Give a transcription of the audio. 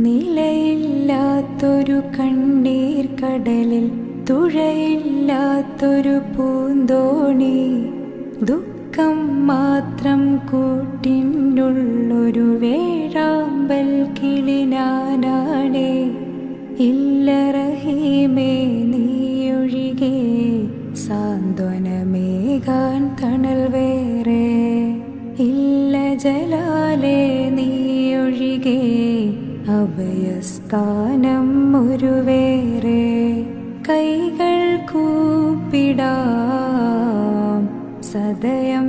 നിലയില്ലാത്തൊരു കണ്ണീർ കടലിൽ തുഴയില്ലാത്തൊരു പൂന്തോണി, ദുഃഖം മാത്രം കൂട്ടിനുള്ളൊരു വേഴാമ്പൽ കിളിനാനാണേ. ഇല്ല റഹീമേ നീയൊഴികെ സാന്ത്വനമേകാൻ തണൽ വേറെ, ഇല്ല ജലാലേ നീയൊഴികെ അഭയസ്ഥാനം ഒരു വേറെ. കൈകൾ കൂപ്പിടാം സദയം